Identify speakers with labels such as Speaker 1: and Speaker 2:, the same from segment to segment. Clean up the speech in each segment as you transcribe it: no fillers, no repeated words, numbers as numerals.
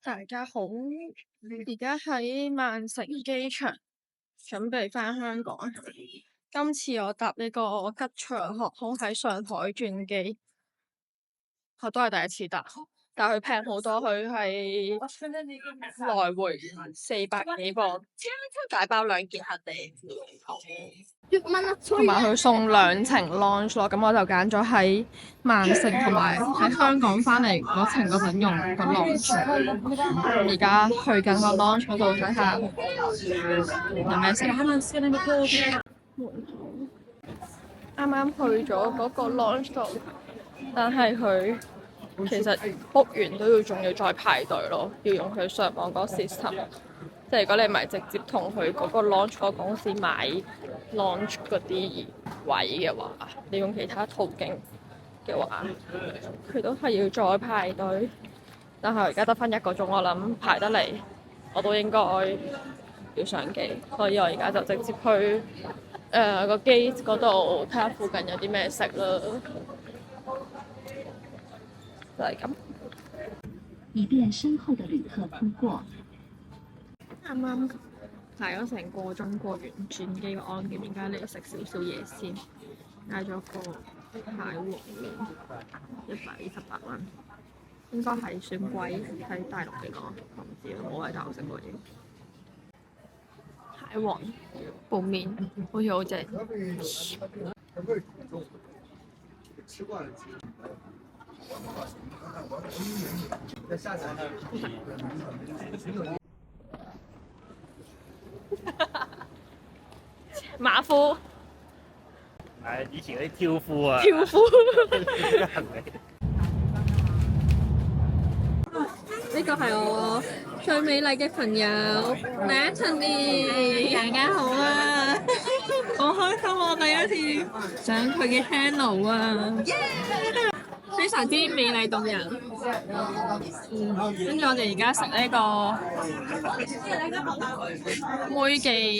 Speaker 1: 大家好，而家喺曼城機場準備返香港。今次我搭呢個吉祥航空喺上海轉機，我都係第一次搭，但係佢平好多，佢係來回400幾磅，大包2件行李，同埋佢送2程 launch 咯。咁我就揀咗喺曼城同埋喺香港翻嚟嗰程嗰陣用個 launch。而家去緊個 launch 嗰度睇下有咩食。啱啱去咗嗰個 launch 度，但係佢其實 book 完都仲要再排隊咯，要用佢上網嗰個 system。即係如果你唔係直接同佢嗰個 launch 嗰個公司買 launch 嗰啲位嘅話，你用其他途徑嘅話，佢都係要再排隊。但係而家得返1個鐘，我諗排得嚟我都應該要上機，所以我而家就直接去個機嗰度睇下附近有啲咩食啦，就係咁。
Speaker 2: 以便身後的旅客通過。
Speaker 1: 啱啱排咗成個鐘過完轉機個安檢，而家嚟食少少嘢先。嗌咗個蟹黃，128蚊，應該係算貴，喺大陸嚟講，我唔知，我喺大陸食過嘢。蟹黃拌麵好似好正。馬夫，
Speaker 3: 係以前嗰啲挑夫啊！
Speaker 1: 挑夫。呢個係我最美麗嘅朋友 Natalie， 大家好啊！好開心我第一次上佢嘅 channel 啊！非常之美麗動人。跟住我哋而家食呢個妹記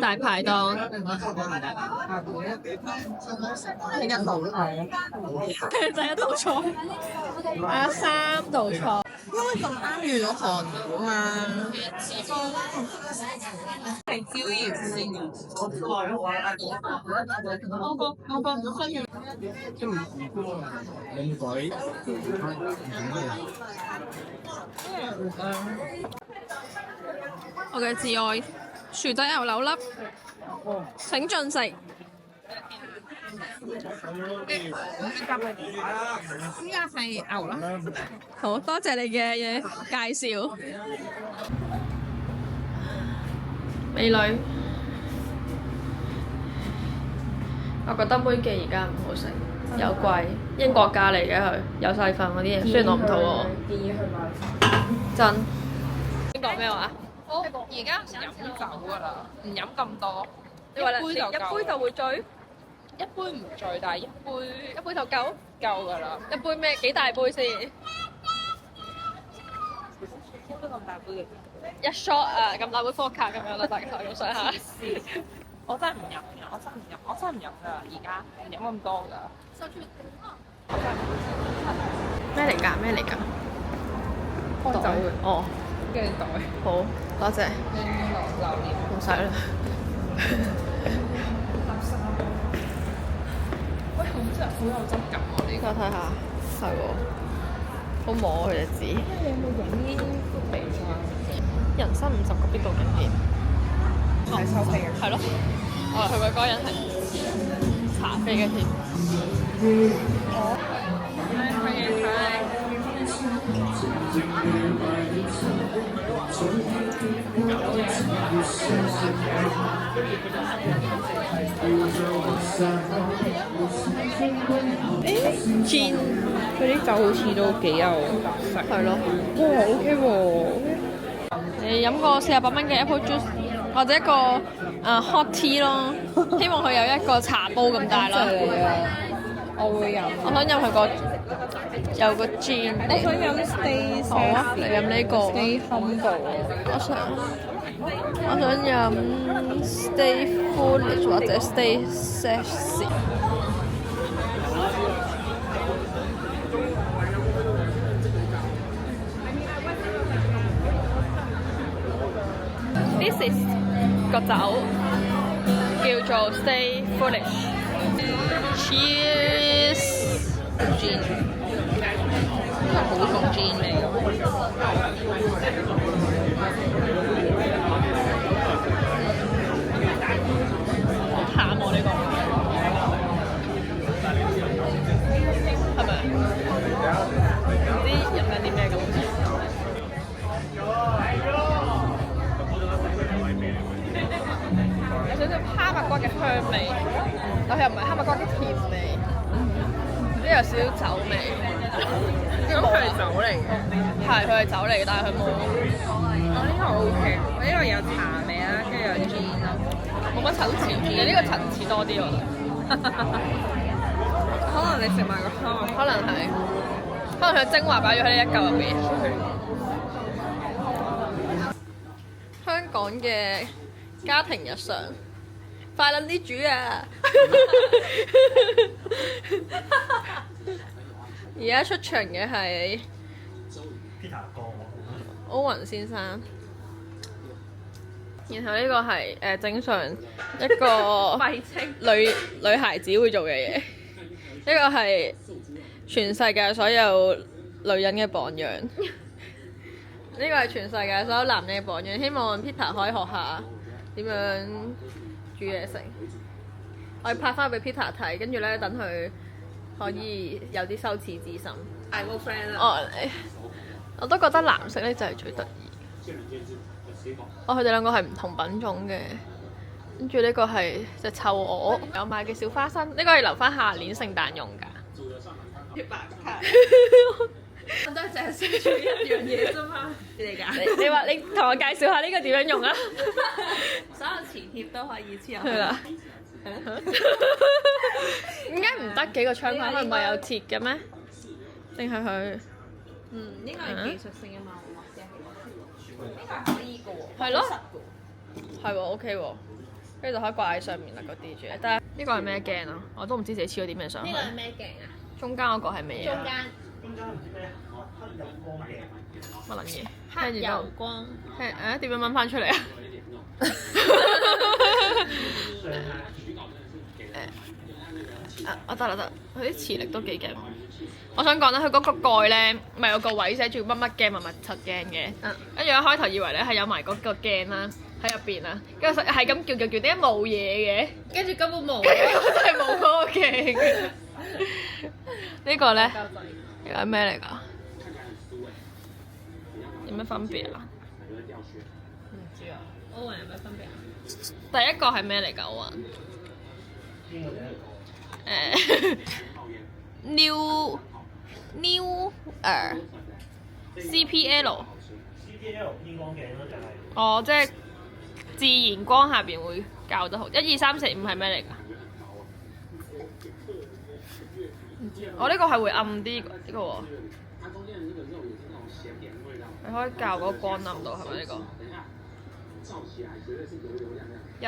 Speaker 1: 大排檔，第一道菜，第一道菜，3道菜。因為咁啱遇到韓料啊嘛，係椒鹽先嘅。我個分嘅。我嘅摯愛薯仔牛柳粒，請進食。依家係牛啦，好多謝你嘅介紹。美女，我覺得妹記而家唔好食，又貴，英國價嚟嘅佢，有細份嗰啲嘢，雖然我唔肚餓。真。英國咩話？
Speaker 4: 我而家唔飲酒㗎啦，唔飲咁多，
Speaker 1: 你話
Speaker 4: 一杯就
Speaker 1: 會醉？
Speaker 4: 一杯唔醉，但係一杯
Speaker 1: 就夠
Speaker 4: 㗎啦。
Speaker 1: 一杯咩？幾大杯先？
Speaker 4: 一杯咁大杯嘅。
Speaker 1: 一 shot 啊，咁大杯 vodka 咁樣啦，大概咁上下。
Speaker 4: 我真係唔飲㗎，我真係唔飲㗎，而家唔飲咁多㗎。
Speaker 1: 咩嚟㗎？咩嚟㗎？
Speaker 4: 開酒嘅。
Speaker 1: 哦。
Speaker 4: 嘅袋。
Speaker 1: 好，多謝。
Speaker 4: 榴蓮。
Speaker 1: 唔使啦。
Speaker 4: 喂，好真係好有質感喎！呢
Speaker 1: 我睇下，係喎，好摸佢隻字。
Speaker 4: 你有冇影呢啲比賽？
Speaker 1: 人生50個必到景點。
Speaker 4: 係收飛嘅。
Speaker 1: 係咯。佢嗰個人係查飛嘅添。
Speaker 4: 煎嗰啲酒好似都幾有特色。
Speaker 1: 係咯。
Speaker 4: 哇，OK 喎。
Speaker 1: 你飲個48蚊嘅 Apple Juice，或者一個hot tea 咯，希望佢有一個茶煲咁大啦。
Speaker 4: 我會飲。
Speaker 1: 我想飲佢個有個 gin。
Speaker 4: 我想飲 Stay。
Speaker 1: 好啊，你飲呢個。
Speaker 4: Stay humble。
Speaker 1: 我想飲 Stay foolish 或者 Stay sexy。個酒叫做 Stay Foolish。Cheers！
Speaker 4: gin， 真係好重 gin 味㗎。好淡喎呢個，係咪？唔知飲緊啲咩咁。有少少哈密瓜嘅香味，但係又唔係哈密瓜嘅甜味，呢有少少酒味。咁佢係酒嚟嘅，係佢係酒嚟嘅，但係佢冇。我呢個 OK，我呢個有茶味啦，跟住有 gin 咯，冇乜層次。你呢個層次多啲我覺得。可能你食埋個湯，可能係，可能佢精華擺咗喺呢一嚿入邊。香港嘅家庭日常，快撚啲煮啊！而家出場嘅係
Speaker 3: Peter 哥，
Speaker 1: 歐雲先生，然後呢個係正常一個女孩子會做嘅嘢，呢個係全世界所有女人嘅榜樣，呢個係全世界所有男人嘅榜樣。希望 Peter 可以學下點樣煮嘢食，我要拍翻俾 Peter 睇，跟住咧等佢可以有啲羞恥之心。
Speaker 4: 係個 friend 啊！
Speaker 1: 我都覺得藍色咧就係最得意。佢哋兩個係唔同品種嘅，跟住呢個係隻臭鵝，有買嘅小花生，呢個係留翻下年聖誕用㗎。
Speaker 4: 白卡，我都係淨係識咗一樣嘢啫嘛，你哋㗎？
Speaker 1: 你話你同我介紹下呢個點樣用啊？
Speaker 4: 所有磁貼都可以黐入去。
Speaker 1: 係啦。點解唔得幾個窗口？佢唔係有鐵嘅咩？定係佢？
Speaker 4: 呢個係技術性嘅嘛，或者係呢個係可以嘅喎。
Speaker 1: 係咯。係喎 ，OK 喎，跟住就可以掛喺上面啦個 DJ。但係呢個係咩鏡啊？我都唔知自己黐咗啲咩上去。
Speaker 4: 呢個係咩鏡啊？
Speaker 1: 中間嗰個係咩嘢？
Speaker 4: 中間
Speaker 1: 乜撚嘢？
Speaker 4: 黑油光。
Speaker 1: 點樣掹翻出嚟啊？我得啦得，佢啲磁力都幾勁。我想講咧，佢嗰個蓋咧，咪有個位寫住乜乜鏡、乜乜柒鏡嘅。跟住一開頭以為咧係有埋嗰個鏡啦喺入邊啦，跟住係咁叫，點解冇嘢嘅？
Speaker 4: 跟住根本冇。
Speaker 1: 真係冇嗰個鏡。呢個咧又係咩嚟㗎？有咩分別啊？
Speaker 4: 唔知啊，歐雲有咩分別啊？
Speaker 1: 第一個係咩嚟㗎？歐雲？New CPL。CPL
Speaker 3: 偏光鏡咯，就係。
Speaker 1: 哦，即係自然光下邊會校得好。1、2、3、4、5係咩嚟㗎？我呢個係會暗啲呢個喎。你可以校嗰個光暗度係咪呢個？一。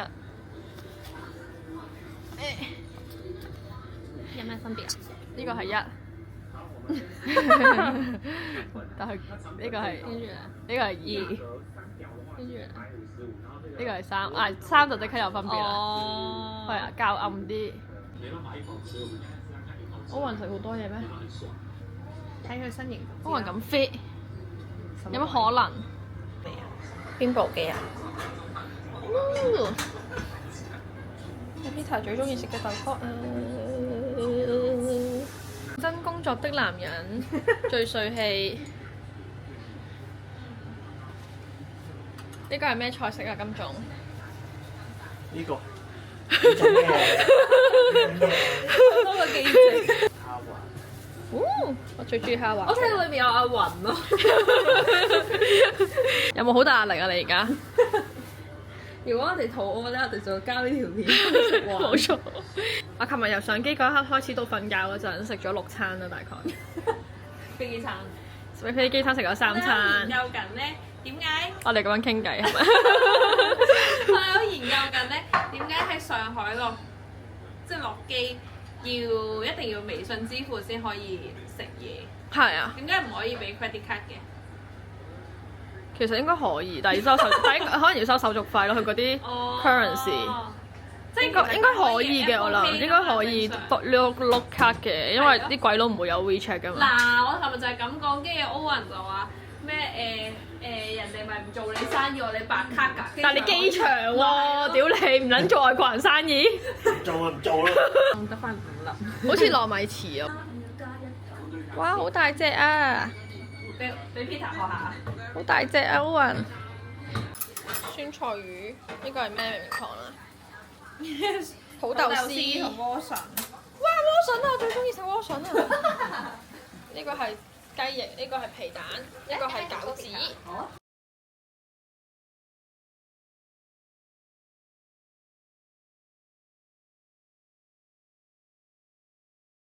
Speaker 4: 有咩分別啊？
Speaker 1: 呢個係1。但係呢個係，跟住呢個係2，跟住呢個係3，3就即刻有分別啦。係啊，較暗啲。歐雲食好多嘢咩？
Speaker 4: 睇佢身形。
Speaker 1: 歐雲咁 fit，有乜可能？邊部機啊？Peter 最中意食嘅豆角啊！真工作的男人最帥氣。呢個係咩菜式啊？金總？
Speaker 3: 呢個。
Speaker 4: 多個記者。
Speaker 3: 蝦滑。
Speaker 1: 我最中意蝦滑。
Speaker 4: 我聽到裏面有阿雲咯。
Speaker 1: 有冇好大壓力啊？你而家？
Speaker 4: 如果我哋肚餓咧，我哋就會交呢條片。
Speaker 1: 冇錯。我琴日由上機嗰一刻開始到瞓覺嗰陣，食咗6餐啦，大概。
Speaker 4: 飛機餐。
Speaker 1: 飛機餐食咗3餐。
Speaker 4: 研究緊咧，點解？
Speaker 1: 我哋咁樣傾偈係咪？
Speaker 4: 我有研究緊咧，點解喺上海落機一定要微信支付先可以食嘢？
Speaker 1: 係啊。
Speaker 4: 點解唔可以俾 credit card 嘅？
Speaker 1: 其實應該可以，但係要收手，但係可能要收手續費咯。佢嗰啲 currency。
Speaker 5: 即係
Speaker 1: 應該可以嘅，我諗應該可以碌卡嘅，因為啲鬼佬唔會有 WeChat 噶嘛。
Speaker 5: 嗱，我琴日就係咁講，跟住 Owen 就話咩人哋咪唔做你生意，我哋白卡㗎。
Speaker 1: 但係你機場喎，屌你唔撚做外國人生意，
Speaker 3: 做啊唔做啦。
Speaker 5: 得翻5粒，
Speaker 1: 好似糯米糍啊！哇，好大隻啊！
Speaker 5: 俾 Peter 學下。
Speaker 1: 好大隻啊，Owen！酸菜魚呢個係咩名堂啊？土豆絲
Speaker 5: 同萵筍。
Speaker 1: 哇，萵筍啊！我最中意食萵筍啊！呢個係雞翼，呢個係皮蛋，呢個係餃子。